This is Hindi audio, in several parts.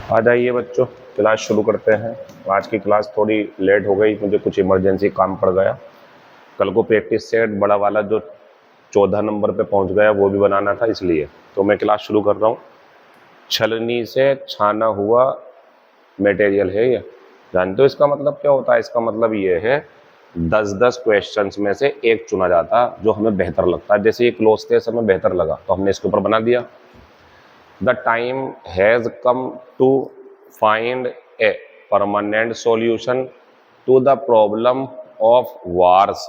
आ जाइए बच्चों, क्लास शुरू करते हैं। आज की क्लास थोड़ी लेट हो गई, मुझे कुछ इमरजेंसी काम पड़ गया। कल को प्रैक्टिस सेट बड़ा वाला जो 14 नंबर पे पहुंच गया वो भी बनाना था, इसलिए तो मैं क्लास शुरू कर रहा हूँ। छलनी से छाना हुआ मटेरियल है ये। जानते हो इसका मतलब क्या होता है? इसका मतलब ये है 10-10 क्वेश्चंस में से एक चुना जाता जो हमें बेहतर लगता है। जैसे ये क्लोज थे, हमें बेहतर लगा तो हमने इसके ऊपर बना दिया। The time has come to find a permanent solution to the problem of wars।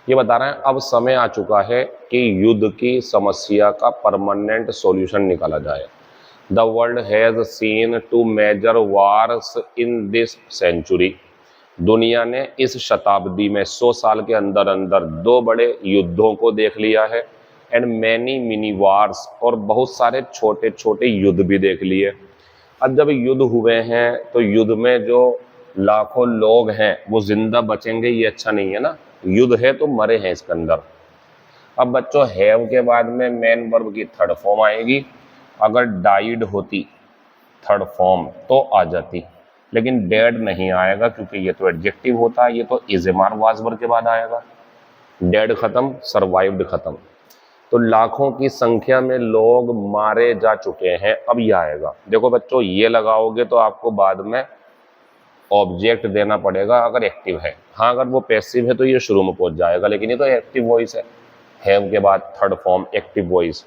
ये बता रहे हैं अब समय आ चुका है कि युद्ध की समस्या का परमानेंट सॉल्यूशन निकाला जाए। The world has seen two major wars in this century. दुनिया ने इस शताब्दी में 100 साल के अंदर अंदर 2 बड़े युद्धों को देख लिया है। एंड मैनी मिनी वार्स, और बहुत सारे छोटे छोटे युद्ध भी देख लिए। अब जब युद्ध हुए हैं तो युद्ध में जो लाखों लोग हैं वो जिंदा बचेंगे, ये अच्छा नहीं है ना। युद्ध है तो मरे हैं इसके अंदर। अब बच्चों हैव के बाद में मेन वर्ब की थर्ड फॉर्म आएगी। अगर डाइड होती थर्ड फॉर्म तो आ जाती, लेकिन डेड नहीं आएगा क्योंकि ये तो एडजेक्टिव होता है। ये तो इज़मार वाज वर्ब के बाद आएगा। डेड खत्म, सर्वाइव्ड खत्म। तो लाखों की संख्या में लोग मारे जा चुके हैं, अब ये आएगा। देखो बच्चों, ये लगाओगे तो आपको बाद में ऑब्जेक्ट देना पड़ेगा अगर एक्टिव है। हाँ, अगर वो पैसिव है तो ये शुरू में पहुंच जाएगा, लेकिन ये तो एक्टिव वॉइस है। हैव के बाद थर्ड फॉर्म एक्टिव वॉइस,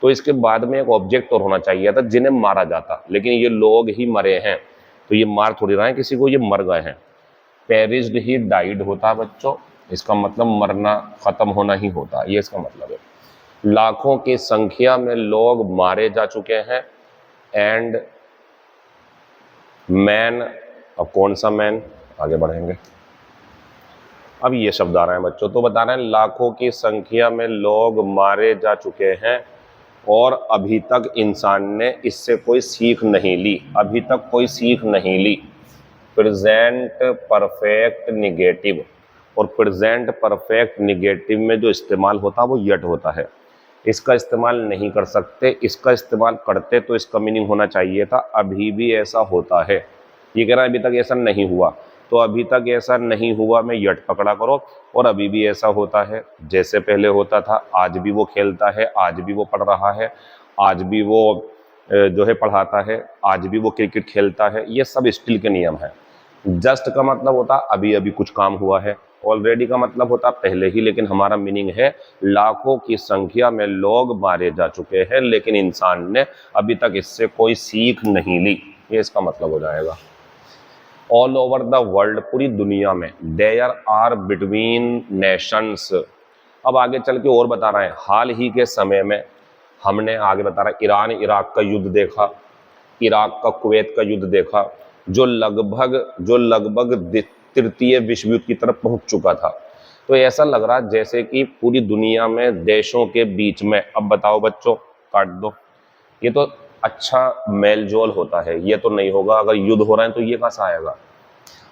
तो इसके बाद में एक ऑब्जेक्ट और होना चाहिए था जिन्हें मारा जाता, लेकिन ये लोग ही मरे हैं तो ये मार थोड़ी रहा है किसी को, ये मर गए हैं। पेरिस्ड ही डाइड होता है बच्चों, इसका मतलब मरना, खत्म होना ही होता है, ये इसका मतलब है। लाखों की संख्या में लोग मारे जा चुके हैं। एंड मैन, अब कौन सा मैन, आगे बढ़ेंगे। अब ये शब्द आ रहे हैं बच्चों, तो बता रहे हैं लाखों की संख्या में लोग मारे जा चुके हैं और अभी तक इंसान ने इससे कोई सीख नहीं ली। अभी तक कोई सीख नहीं ली। प्रेजेंट परफेक्ट निगेटिव, और प्रेजेंट परफेक्ट निगेटिव में जो इस्तेमाल होता है वो यट होता है। इसका इस्तेमाल नहीं कर सकते, इसका इस्तेमाल करते तो इसका मीनिंग होना चाहिए था अभी भी ऐसा होता है। ये कह रहा है अभी तक ऐसा नहीं हुआ, तो अभी तक ऐसा नहीं हुआ में यट पकड़ा करो, और अभी भी ऐसा होता है जैसे पहले होता था। आज भी वो खेलता है, आज भी वो पढ़ रहा है, आज भी वो जो है पढ़ाता है, आज भी वो क्रिकेट खेलता है। ये सब स्टिल के नियम है। जस्ट का मतलब होता अभी अभी कुछ काम हुआ है। ऑलरेडी का मतलब होता पहले ही, लेकिन हमारा मीनिंग है लाखों की संख्या में लोग मारे जा चुके हैं लेकिन इंसान ने अभी तक इससे कोई सीख नहीं ली, ये इसका मतलब हो जाएगा। ऑल ओवर द वर्ल्ड, पूरी दुनिया में। देयर आर बिटवीन नेशंस, अब आगे चल के और बता रहे हैं हाल ही के समय में। हमने आगे बता रहा है ईरान इराक का युद्ध देखा, इराक का कुवैत का युद्ध देखा, जो लगभग तृतीय विश्व युद्ध की तरफ पहुंच चुका था। तो ऐसा लग रहा जैसे कि पूरी दुनिया में देशों के बीच में, अब बताओ बच्चों, काट दो, ये तो अच्छा मेलजोल होता है, ये तो नहीं होगा। अगर युद्ध हो रहा है तो ये कहाँ से आएगा?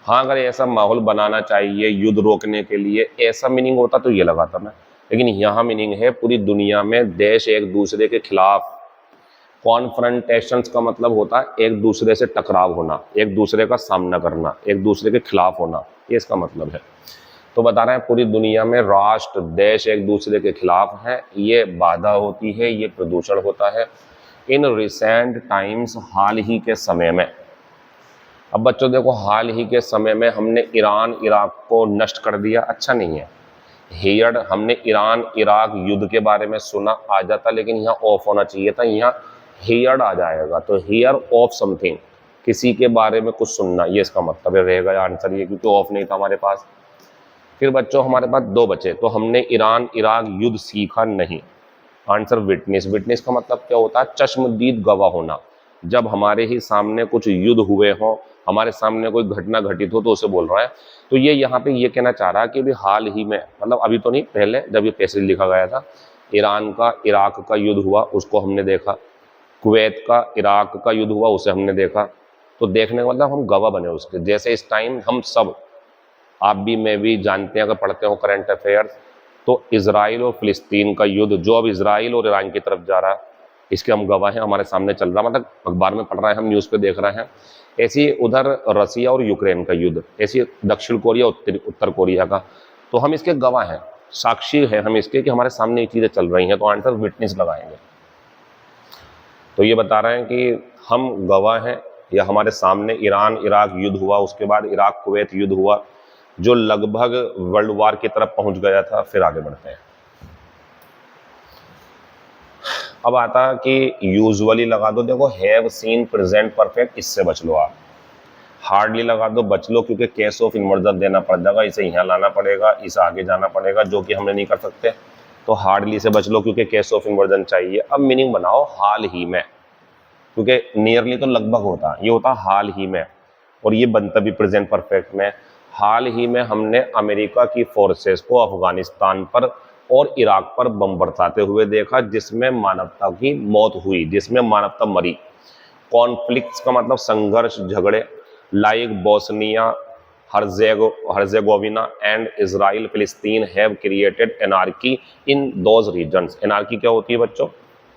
हाँ, अगर ऐसा माहौल बनाना चाहिए युद्ध रोकने के लिए, ऐसा मीनिंग होता तो ये लगाता मैं, लेकिन यहाँ मीनिंग है पूरी दुनिया में देश एक दूसरे के खिलाफ। कॉन्फ्रंटेशंस का मतलब होता है एक दूसरे से टकराव होना, एक दूसरे का सामना करना, एक दूसरे के खिलाफ होना, ये इसका मतलब है। तो बता रहे हैं पूरी दुनिया में राष्ट्र, देश एक दूसरे के खिलाफ हैं, ये बाधा होती है, ये प्रदूषण होता है। इन रिसेंट टाइम्स, हाल ही के समय में। अब बच्चों देखो, हाल ही के समय में हमने ईरान इराक को नष्ट कर दिया, अच्छा नहीं है। हियर, हमने ईरान इराक युद्ध के बारे में सुना, आ जाता, लेकिन यहाँ ऑफ होना चाहिए था, यहाँ हियर आ जाएगा। तो हियर ऑफ समथिंग, किसी के बारे में कुछ सुनना, ये इसका मतलब रहेगा आंसर ये, क्योंकि ऑफ नहीं था हमारे पास। फिर बच्चों हमारे पास 2 बचे, तो हमने ईरान इराक युद्ध सीखा नहीं। Answer witness. विटनेस का मतलब क्या होता है? चश्मदीद गवाह होना। जब हमारे ही सामने कुछ युद्ध हुए हो, हमारे सामने कोई घटना घटित हो, तो उसे बोल रहा है। तो ये यहाँ पे ये कहना चाह रहा है कि अभी हाल ही में, मतलब अभी तो नहीं, पहले जब ये पैसेज लिखा गया था, ईरान का इराक का युद्ध हुआ, उसको हमने देखा। कुवैत का इराक का युद्ध हुआ, उसे हमने देखा। तो देखने का मतलब हम गवाह बने उसके। जैसे इस टाइम हम सब, आप भी मैं भी जानते हैं, अगर पढ़ते हो करंट अफेयर्स, तो इजराइल और फिलिस्तीन का युद्ध, जो अब इजराइल और ईरान की तरफ जा रहा है, इसके हम गवाह हैं, हमारे सामने चल रहा, मतलब अखबार में पढ़ रहे हैं, हम न्यूज़ पे देख रहे हैं। ऐसी उधर रसिया और यूक्रेन का युद्ध, ऐसी दक्षिण कोरिया उत्तर कोरिया का, तो हम इसके गवाह हैं, साक्षी हैं हम इसके कि हमारे सामने ये चीज़ें चल रही हैं, तो आंसर विटनेस लगाएंगे। तो ये बता रहे हैं कि हम गवाह हैं, या हमारे सामने ईरान इराक युद्ध हुआ, उसके बाद इराक कुवैत युद्ध हुआ, जो लगभग वर्ल्ड वार की तरफ पहुंच गया था। फिर आगे बढ़ते हैं। अब आता कि यूजुअली लगा दो, देखो हैव सीन प्रेजेंट परफेक्ट, इससे बच लो आप। हार्डली लगा दो, बच लो, क्योंकि केस ऑफ इन्वर्जन देना पड़ जाएगा, इसे यहाँ लाना पड़ेगा, इसे आगे जाना पड़ेगा, जो कि हमने नहीं कर सकते। तो हार्डली से बच लो क्योंकि केस ऑफ इन्वर्जन चाहिए। अब मीनिंग बनाओ हाल ही में, क्योंकि नियरली तो लगभग होता है, ये होता हाल ही में, और ये बनता भी प्रेजेंट परफेक्ट में। हाल ही में हमने अमेरिका की फोर्सेस को अफगानिस्तान पर और इराक पर बम बरसाते हुए देखा, जिसमें मानवता की मौत हुई, जिसमें मानवता मरी। कॉन्फ्लिक्ट्स का मतलब संघर्ष, झगड़े, like Bosnia Herzegovina and Israel Palestine have created anarchy in those regions. Anarchy क्या होती है बच्चों?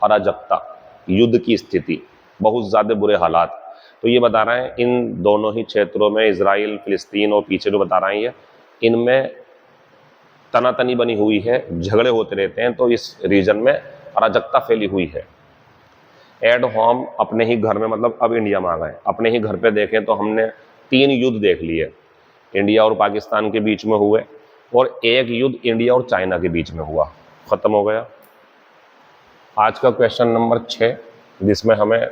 अराजकता, युद्ध की स्थिति, बहुत ज़्यादा बुरे हालात। तो ये बता रहे हैं इन दोनों ही क्षेत्रों में, इजराइल फिलिस्तीन और पीछे जो बता रहे हैं ये, इनमें तनातनी बनी हुई है, झगड़े होते रहते हैं, तो इस रीजन में अराजकता फैली हुई है। एट होम, अपने ही घर में, मतलब अब इंडिया में आ गए, अपने ही घर पे देखें तो हमने 3 युद्ध देख लिए, इंडिया और पाकिस्तान के बीच में हुए, और एक युद्ध इंडिया और चाइना के बीच में हुआ, खत्म हो गया। आज का क्वेश्चन नंबर 6, जिसमें हमें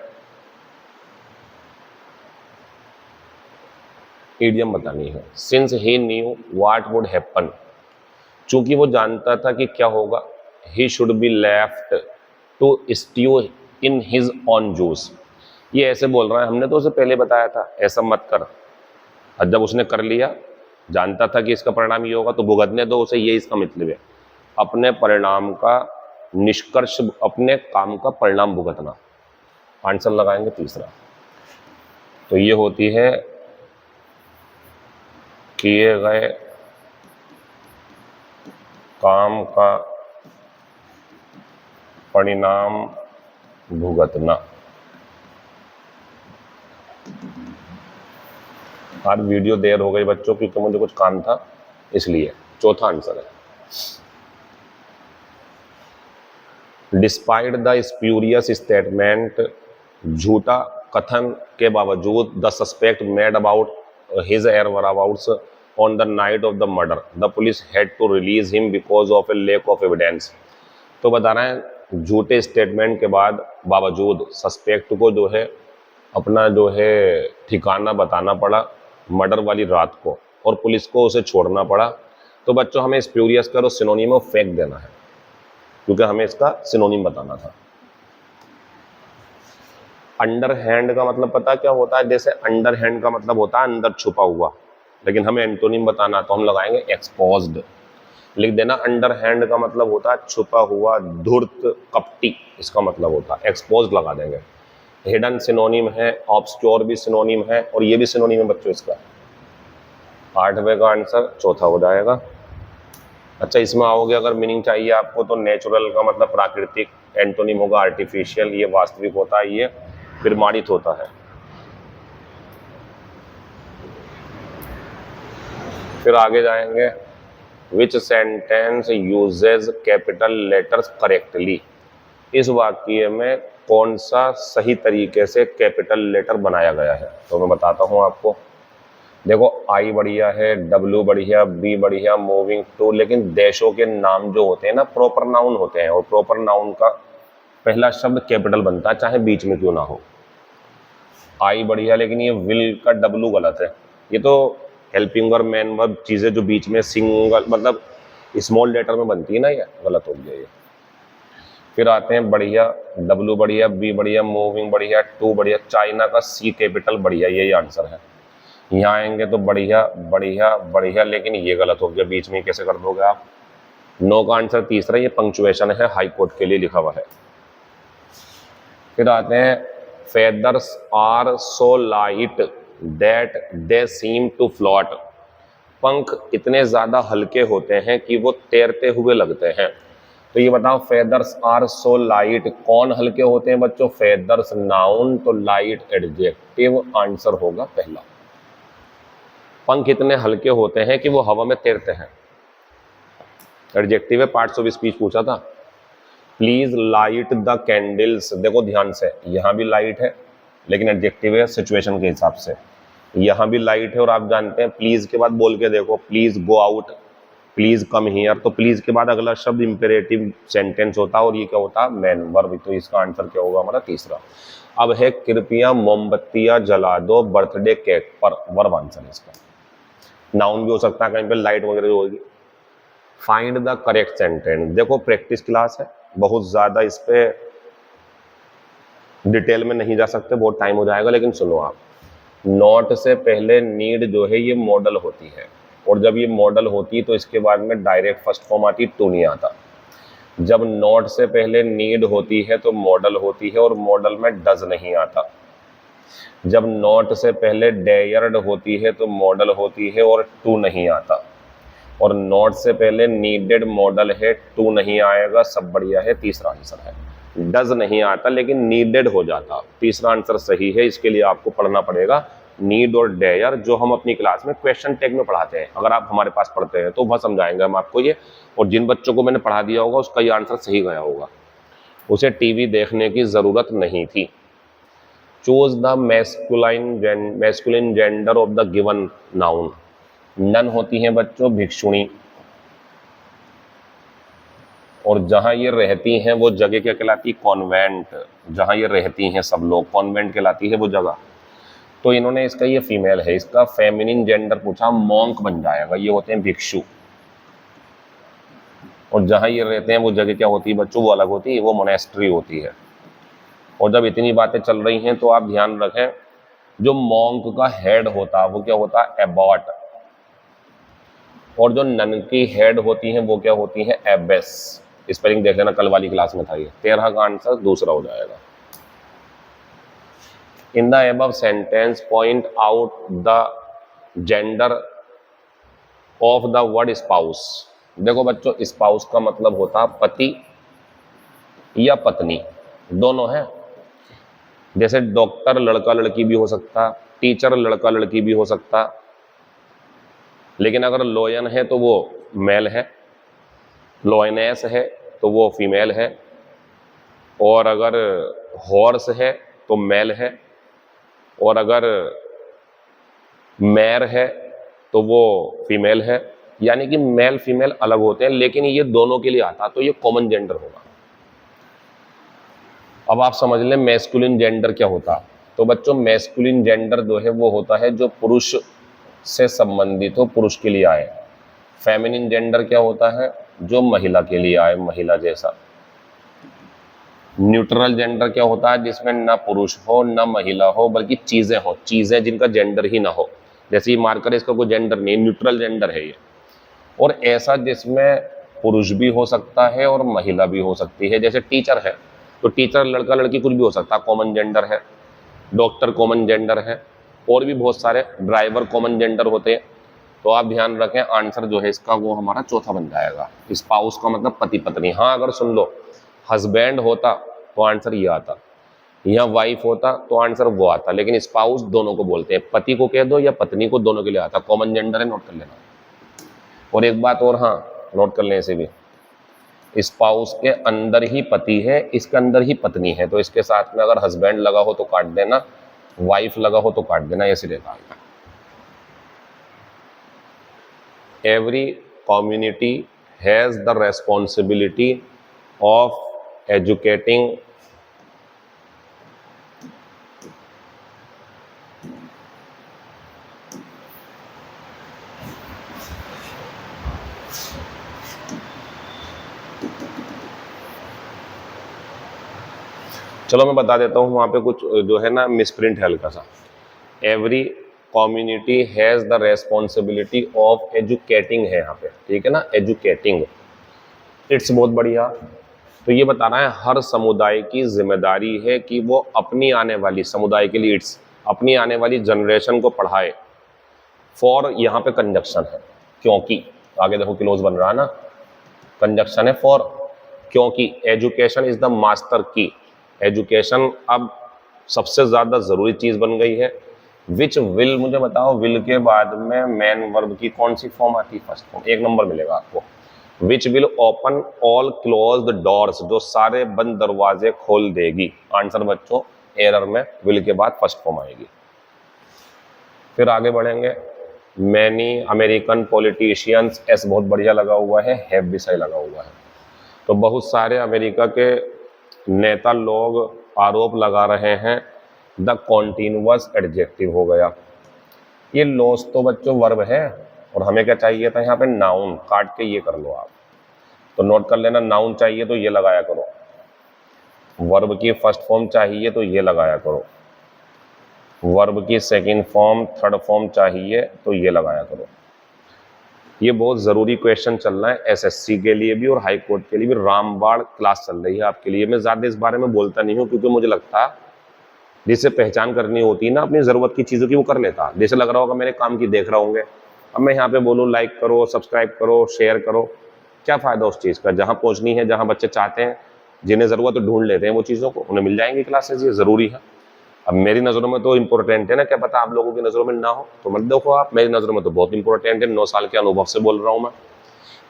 इडियम बतानी है। Since he knew what would happen, चूंकि वो जानता था कि क्या होगा, he should be left to stew in his own juice. ये ऐसे बोल रहा है, हमने तो उसे पहले बताया था ऐसा मत कर, और जब उसने कर लिया, जानता था कि इसका परिणाम ये होगा, तो भुगतने दो उसे, ये इसका मतलब है। अपने परिणाम का निष्कर्ष, अपने काम का परिणाम भुगतना। आंसर लगाएंगे तीसरा। तो ये होती है किए गए काम का परिणाम भुगतना। आज वीडियो देर हो गई बच्चों, क्योंकि मुझे कुछ काम था इसलिए। चौथा आंसर है, डिस्पाइट द स्प्यूरियस स्टेटमेंट, झूठा कथन के बावजूद, the suspect made about his whereabouts on the night of the murder, the police had to release him because of a lack of evidence. तो बता रहे हैं झूठे स्टेटमेंट के बाद बावजूद सस्पेक्ट को जो है अपना जो है ठिकाना बताना पड़ा मर्डर वाली रात को, और पुलिस को उसे छोड़ना पड़ा। तो बच्चों हमें स्प्यूरियस का सिनोनिम ऑफ फेक देना है, क्योंकि हमें इसका सिनोनिम बताना था। अंडर हैंड का मतलब पता क्या होता है? जैसे अंडर हैंड का मतलब होता है अंदर छुपा हुआ, लेकिन हमें एंटोनिम बताना, तो हम लगाएंगे एक्सपोज्ड। लिख देना, अंडर हैंड का मतलब होता है छुपा हुआ, धूर्त, कपटी, इसका मतलब होता है, एक्सपोज्ड लगा देंगे। हिडन सिनोनिम है, ऑब्सक्योर भी सिनोनिम है, और ये भी सिनोनिम है बच्चों इसका। 8वें का आंसर चौथा हो जाएगा। अच्छा, इसमें आओगे अगर मीनिंग चाहिए आपको, तो नेचुरल का मतलब प्राकृतिक, एंटोनिम होगा आर्टिफिशियल, ये वास्तविक होता है, ये प्रमाणित होता है। फिर आगे जाएंगे, which sentence uses capital letters correctly, इस वाक्य में कौन सा सही तरीके से कैपिटल लेटर बनाया गया है। तो मैं बताता हूं आपको। देखो, आई बढ़िया है, डब्ल्यू बढ़िया, बी बढ़िया, मूविंग टू, लेकिन देशों के नाम जो होते हैं ना, प्रॉपर नाउन होते हैं, और प्रॉपर नाउन का पहला शब्द कैपिटल बनता है, चाहे बीच में क्यों ना हो। आई बढ़िया, लेकिन ये विल का डब्ल्यू गलत है। ये तो हेल्पिंग और मैन वर्ब चीज़ें जो बीच में सिंगल मतलब स्मॉल लेटर में बनती है ना, ये गलत हो गया ये। फिर आते हैं बढ़िया, डब्ल्यू बढ़िया, बी बढ़िया, मूविंग बढ़िया, टू बढ़िया, चाइना का सी कैपिटल बढ़िया, यही आंसर है। यहाँ आएंगे तो बढ़िया बढ़िया बढ़िया, लेकिन ये गलत हो गया, बीच में कैसे कर दोगे आप। नो का आंसर तीसरा, ये पंक्चुएशन है, हाई कोर्ट के लिए लिखा हुआ है। फिर आते हैं, feathers are so light that they seem to float, पंख इतने ज़्यादा हल्के होते हैं कि वो तैरते हुए लगते हैं। तो ये बताओ, फेदर्स आर सो लाइट, कौन हल्के होते हैं बच्चों? फेदर्स नाउन, तो लाइट एडजेक्टिव, आंसर होगा पहला। पंख इतने हल्के होते हैं कि वो हवा में तैरते हैं, एडजेक्टिव है। पार्ट्स ऑफ स्पीच पूछा था। प्लीज लाइट द कैंडल्स, देखो ध्यान से, यहां भी लाइट है लेकिन एडजेक्टिव है सिचुएशन के हिसाब से। यहां भी लाइट है और आप जानते हैं प्लीज के बाद बोल के देखो, please go out, please come here, तो प्लीज के बाद अगला शब्द इंपेरेटिव सेंटेंस होता है और ये क्या होता है? Man verb. तो इसका आंसर क्या होगा हमारा? तीसरा। अब है कृपया मोमबत्तियां जला दो बर्थडे केक पर, वर्ब आंसर इसका। नाउन भी हो सकता है कहीं पे, लाइट वगैरह होगी। फाइंड द करेक्ट सेंटेंस, देखो प्रैक्टिस क्लास है, बहुत ज्यादा इस पे डिटेल में नहीं जा सकते, बहुत टाइम हो जाएगा, लेकिन सुनो आप। नॉट से पहले नीड जो है ये मॉडल होती है, और जब ये मॉडल होती है तो इसके बाद में डायरेक्ट फर्स्ट फॉर्म आती, टू नहीं आता। जब नॉट से पहले नीड होती है तो मॉडल होती है और मॉडल में डज नहीं आता। जब नॉट से पहले डेयर्ड होती है तो मॉडल होती है और टू नहीं आता। और नॉट से पहले नीडेड मॉडल है, टू नहीं आएगा, सब बढ़िया है, तीसरा आंसर है। डज नहीं आता लेकिन नीडेड हो जाता, तीसरा आंसर सही है। इसके लिए आपको पढ़ना पड़ेगा नीड और डेयर, जो हम अपनी क्लास में क्वेश्चन टैग में पढ़ाते हैं। अगर आप हमारे पास पढ़ते हैं तो वह समझाएंगे हम आपको ये, और जिन बच्चों को मैंने पढ़ा दिया होगा उसका ये आंसर सही गया होगा, उसे टीवी देखने की जरूरत नहीं थी। Choose the masculine gender of the given noun. Nun होती हैं बच्चों भिक्षुणी, और जहां ये रहती हैं वो जगह क्या कहलाती? कॉन्वेंट। जहां ये रहती हैं सब लोग, कॉन्वेंट कहलाती है वो जगह। तो इन्होंने इसका, ये फीमेल है, इसका फेमिनिन जेंडर पूछा, मॉन्क बन जाएगा, ये होते हैं भिक्षु। और जहां ये रहते हैं वो जगह क्या होती है बच्चों? वो अलग होती है, वो मोनेस्ट्री होती है। और जब इतनी बातें चल रही हैं तो आप ध्यान रखें, जो मॉन्क का हेड होता है वो क्या होता है? एबॉट। और जो नन की हेड होती हैं वो क्या होती हैं? एबेस। स्पेलिंग देख लेना, कल वाली क्लास में था ये। 13 का आंसर दूसरा हो जाएगा। In the above sentence point out the gender of the word spouse. देखो बच्चों, स्पाउस का मतलब होता है पति या पत्नी, दोनों है। जैसे डॉक्टर लड़का लड़की भी हो सकता, टीचर लड़का लड़की भी हो सकता, लेकिन अगर लॉयन है तो वो मेल है, लॉयनेस है तो वो फीमेल है, और अगर हॉर्स है तो मेल है, और अगर मैर है तो वो फीमेल है। यानी कि मेल फीमेल अलग होते हैं, लेकिन ये दोनों के लिए आता, तो ये कॉमन जेंडर होगा। अब आप समझ लें मैस्कुलिन जेंडर क्या होता। तो बच्चों मैस्कुलिन जेंडर जो है वो होता है जो पुरुष से संबंधित हो, पुरुष के लिए आए। फेमिनिन जेंडर क्या होता है? जो महिला के लिए आए, महिला जैसा। न्यूट्रल जेंडर क्या होता है? जिसमें ना पुरुष हो ना महिला हो, बल्कि चीजें हो, चीजें जिनका जेंडर ही ना हो। जैसे ये मार्कर है, इसका कोई जेंडर नहीं, न्यूट्रल जेंडर है ये। और ऐसा जिसमें पुरुष भी हो सकता है और महिला भी हो सकती है। जैसे टीचर है तो टीचर लड़का लड़की कुछ भी हो सकता है, कॉमन जेंडर है। डॉक्टर कॉमन जेंडर है, और भी बहुत सारे, ड्राइवर कॉमन जेंडर होते हैं। तो आप ध्यान रखें, आंसर जो है इसका वो हमारा चौथा बन जाएगा। स्पाउस का मतलब पति पत्नी। हाँ, अगर सुन लो, हस्बैंड होता तो आंसर ये आता, या वाइफ होता तो आंसर वो आता, लेकिन स्पाउस दोनों को बोलते हैं। पति को कह दो या पत्नी को, दोनों के लिए आता, कॉमन जेंडर है, नोट कर लेना। और एक बात और, हाँ नोट कर लेने से भी, स्पाउस के अंदर ही पति है, इसके अंदर ही पत्नी है, तो इसके साथ में अगर हस्बैंड लगा हो तो काट देना, वाइफ लगा हो तो काट देना, ऐसे रहता है। Every community has the responsibility of educating चलो मैं बता देता हूँ, वहाँ पे कुछ जो है ना मिसप्रिंट है हल्का सा। Every community has the responsibility of educating है यहाँ पे, ठीक है ना, एजुकेटिंग। इट्स बहुत बढ़िया। तो ये बता रहा है हर समुदाय की जिम्मेदारी है कि वो अपनी आने वाली, समुदाय के लिए इट्स, अपनी आने वाली जनरेशन को पढ़ाए। फॉर यहाँ पे कंजक्शन है, क्योंकि आगे देखो क्लोज बन रहा है ना, कंजक्शन है फॉर, क्योंकि एजुकेशन इज द मास्टर की। एजुकेशन अब सबसे ज्यादा जरूरी चीज बन गई है। विच विल, मुझे बताओ विल के बाद में मेन वर्ब की कौन सी फॉर्म आती है? First form. 1 नंबर मिलेगा आपको। Which will open all closed doors, जो सारे बंद दरवाजे खोल देगी। आंसर बच्चों एरर में विल के बाद फर्स्ट फॉर्म आएगी। फिर आगे बढ़ेंगे। मैनी अमेरिकन पॉलिटिशियंस, एस बहुत बढ़िया लगा हुआ है, हैव भी सही लगा हुआ है। तो बहुत सारे अमेरिका के नेता लोग आरोप लगा रहे हैं। द कॉन्टिन्यूअस एडजेक्टिव हो गया। ये लॉस तो बच्चों वर्ब है और हमें क्या चाहिए था यहाँ पे? नाउन। काट के ये कर लो आप, तो नोट कर लेना। नाउन चाहिए तो ये लगाया करो, वर्ब की फर्स्ट फॉर्म चाहिए तो ये लगाया करो, वर्ब की सेकंड फॉर्म थर्ड फॉर्म चाहिए तो ये लगाया करो। ये बहुत ज़रूरी क्वेश्चन चल रहा है एसएससी के लिए भी और हाई कोर्ट के लिए भी। रामबाण क्लास चल रही है आपके लिए। मैं ज़्यादा इस बारे में बोलता नहीं हूँ क्योंकि मुझे लगता है जिसे पहचान करनी होती है ना अपनी ज़रूरत की चीज़ों की, वो कर लेता। जैसे लग रहा होगा मेरे काम की देख रहे होंगे, अब मैं यहाँ पे बोलूँ लाइक करो, सब्सक्राइब करो, शेयर करो, क्या फ़ायदा उस चीज़ का? जहाँ पहुँचनी है, जहाँ बच्चे चाहते हैं, जिन्हें ज़रूरत है ढूंढ लेते हैं वो चीज़ों को, उन्हें मिल जाएंगी क्लासेज। ये ज़रूरी है। अब मेरी नज़रों में तो इम्पोर्टेंट है ना, क्या पता आप लोगों की नज़रों में ना हो, तो मत देखो आप। मेरी नज़रों में तो बहुत इंपॉर्टेंट है। 9 साल के अनुभव से बोल रहा हूँ मैं।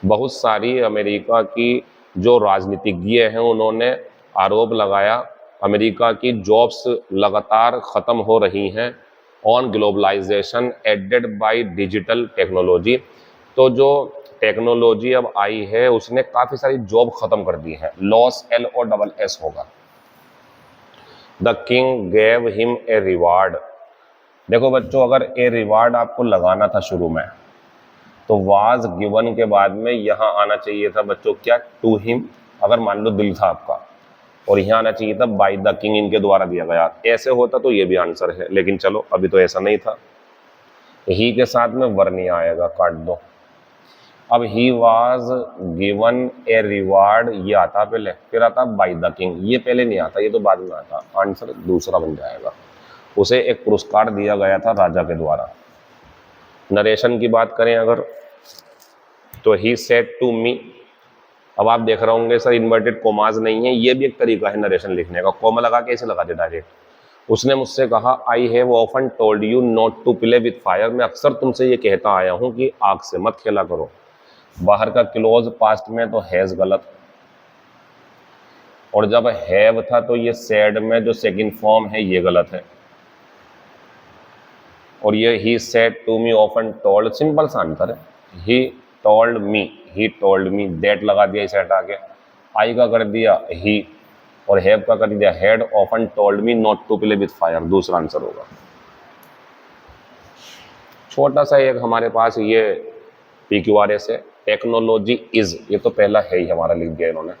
बहुत सारी अमेरिका की जो राजनीतिज्ञ हैं उन्होंने आरोप लगाया अमेरिका की जॉब्स लगातार ख़त्म हो रही हैं on globalization aided by digital technology. तो जो टेक्नोलॉजी अब आई है उसने काफ़ी सारी जॉब ख़त्म कर दी है। लॉस LOSS होगा। The king gave him a reward. देखो बच्चों, अगर ए रिवार्ड आपको लगाना था शुरू में तो वाज गिवन के बाद में यहाँ आना चाहिए था बच्चों क्या? To him. अगर मान लो दिल था आपका, और यहाँ आना चाहिए था बाय द किंग, इनके द्वारा दिया गया। ऐसे होता तो ये भी आंसर है, लेकिन चलो अभी तो ऐसा नहीं था। ही के साथ में वर नहीं आएगा, काट दो। अब he was given a reward ये आता पहले, फिर आता बाय द किंग। ये पहले नहीं आता, ये तो बाद में आता। आंसर दूसरा बन जाएगा। उसे एक पुरस्कार दिया गया था राजा के द्वारा। नरेशन की बात करें अगर, तो ही सेड टू मी। अब आप देख रहे होंगे सर इन्वर्टेड कोमाज नहीं है, ये भी एक तरीका है नरेशन लिखने का। कोमा लगा के ऐसे लगा दे डायरेक्ट। उसने मुझसे कहा I have often told you not to play with fire. मैं अक्सर तुमसे ये कहता आया हूँ कि आग से मत खेला करो। बाहर का क्लोज पास्ट में तो हैज गलत, और जब हैव था तो ये सेड में जो सेकंड फॉर्म है ये गलत है। और ये ही said to me often told, simple सा आंसर है। ही टोल्ड मी, दैट लगा दिया इसे हटा के, आई का कर दिया ही, और हैव का कर दिया had often told me not to play with fire. दूसरा आंसर होगा। छोटा सा एक हमारे पास ये PQRS है, टेक्नोलॉजी इज, ये तो पहला है ही हमारा, लिख दिया इन्होंने।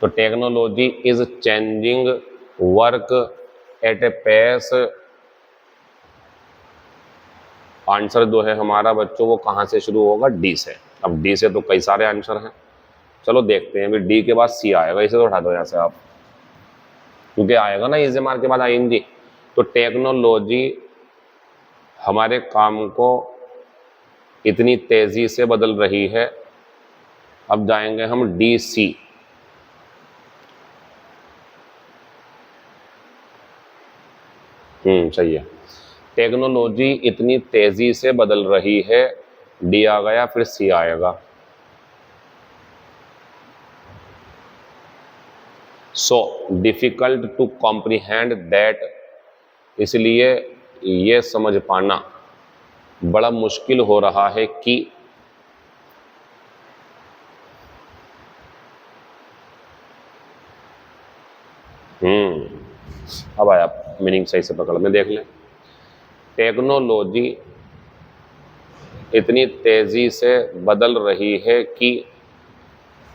तो technology is changing work at a pace. Answer जो है हमारा बच्चों वो कहाँ से शुरू होगा? डी से। अब डी से तो कई सारे आंसर हैं, चलो देखते हैं। डी के बाद सी आएगा, इसे तो उठा दो यहाँ से आप, क्योंकि आएगा ना इसे मार के बाद आएंगी। तो टेक्नोलॉजी हमारे काम को इतनी तेजी से बदल रही है। अब जाएंगे हम DC। सही है। टेक्नोलॉजी इतनी तेजी से बदल रही है, डी आ गया, फिर सी आएगा। So difficult to comprehend that, इसलिए ये समझ पाना बड़ा मुश्किल हो रहा है कि अब आया मीनिंग सही से पकड़ में, देख लें। टेक्नोलॉजी इतनी तेजी से बदल रही है कि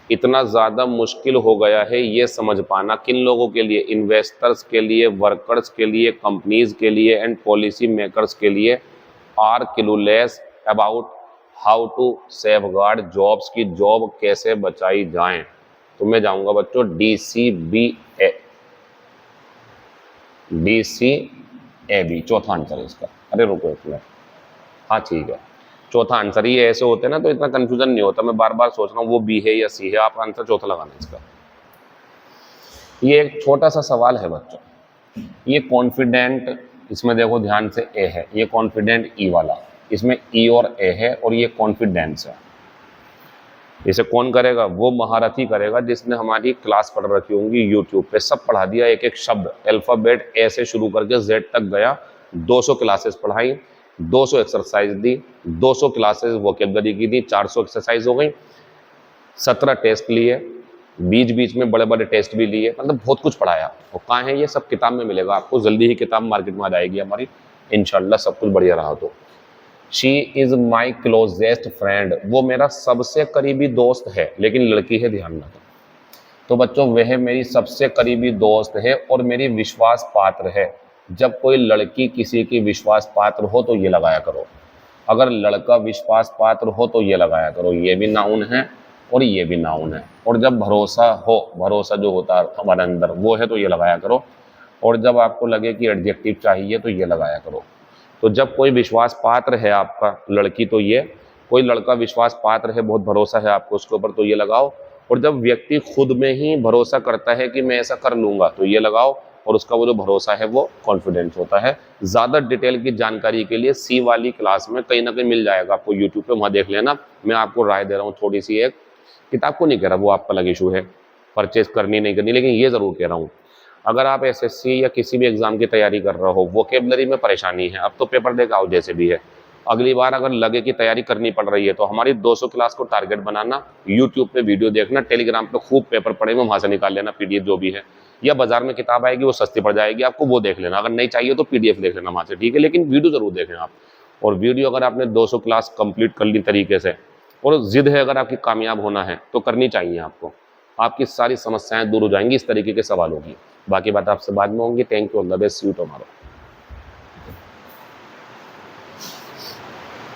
इतना ज़्यादा मुश्किल हो गया है ये समझ पाना किन लोगों के लिए? इन्वेस्टर्स के लिए, वर्कर्स के लिए, कंपनीज के लिए एंड पॉलिसी मेकर्स के लिए। Are clueless about how to safeguard jobs, की जॉब कैसे बचाई जाएं। तो मैं जाऊंगा बच्चों DCBA, DCAB चौथा आंसर है इसका। अरे रुको एक मिनट, हाँ ठीक है, चौथा आंसर। ये ऐसे होते हैं ना तो इतना कंफ्यूजन नहीं होता। मैं बार बार सोच रहा हूँ वो बी है या सी है। आप आंसर चौथा लगाना इसका। ये एक छोटा सा सवाल है बच्चों, ये कॉन्फिडेंट, इसमें देखो ध्यान से ए है, ये कॉन्फिडेंट ई वाला, इसमें ई और ए है, और ये कॉन्फिडेंस है। इसे कौन करेगा? वो महारथी करेगा जिसने हमारी क्लास पढ़ रखी होंगी यूट्यूब पे, सब पढ़ा दिया, एक एक शब्द अल्फाबेट ए से शुरू करके जेड तक गया, 200 क्लासेस पढ़ाई, 200 एक्सरसाइज दी, 200 क्लासेस वोकेबलरी की दी, 400 एक्सरसाइज हो गई, 17 टेस्ट लिए, बीच बीच में बड़े बड़े टेस्ट भी लिए, मतलब बहुत कुछ पढ़ाया। और कहाँ है ये सब? किताब में मिलेगा आपको, जल्दी ही किताब मार्केट में आ जाएगी हमारी इंशाल्लाह, सब कुछ बढ़िया रहा तो। She is my closest friend, वो मेरा सबसे करीबी दोस्त है, लेकिन लड़की है, ध्यान रखो। तो बच्चों वह मेरी सबसे करीबी दोस्त है और मेरी विश्वास पात्र है। जब कोई लड़की किसी की विश्वास पात्र हो तो ये लगाया करो, अगर लड़का विश्वास पात्र हो तो ये लगाया करो, ये भी नाउन है और ये भी नाउन है। और जब भरोसा हो, भरोसा जो होता है हमारे अंदर वो है, तो ये लगाया करो। और जब आपको लगे कि एडजेक्टिव चाहिए तो ये लगाया करो। तो जब कोई विश्वास पात्र है आपका लड़की, तो ये, कोई लड़का विश्वास पात्र है, बहुत भरोसा है आपको उसके ऊपर, तो ये लगाओ। और जब व्यक्ति खुद में ही भरोसा करता है कि मैं ऐसा कर लूंगा, तो ये लगाओ। और उसका वो जो भरोसा है वो कॉन्फिडेंस होता है। ज़्यादा डिटेल की जानकारी के लिए सी वाली क्लास में कहीं ना कहीं मिल जाएगा आपको यूट्यूब पे, वहाँ देख लेना। मैं आपको राय दे रहा हूँ थोड़ी सी, एक किताब को नहीं कह रहा, वो आपका अलग इशू है, परचेज करनी नहीं करनी, लेकिन ये ज़रूर कह रहा हूँ, अगर आप एसएससी या किसी भी एग्जाम की तैयारी कर रहे हो, वोकेबलरी में परेशानी है, अब तो पेपर देकर आओ जैसे भी है, अगली बार अगर लगे कि तैयारी करनी पड़ रही है तो हमारी 200 क्लास को टारगेट बनाना, यूट्यूब पे वीडियो देखना, टेलीग्राम पे खूब पेपर पढ़े में वहाँ से निकाल लेना पीडीएफ जो भी है, या बाजार में किताब आएगी वो सस्ती पड़ जाएगी आपको, वो देख लेना, अगर नहीं चाहिए तो पीडीएफ देख लेना वहाँ से, ठीक है, लेकिन वीडियो जरूर देखें आप। और वीडियो अगर आपने 200 क्लास कंप्लीट कर ली तरीके से, और जिद है अगर आपकी कामयाब होना है तो करनी चाहिए आपको, आपकी सारी समस्याएं दूर हो जाएंगी इस तरीके के सवालों की। बाकी बात आपसे बाद में होंगी। Thank you, all the best, see you tomorrow.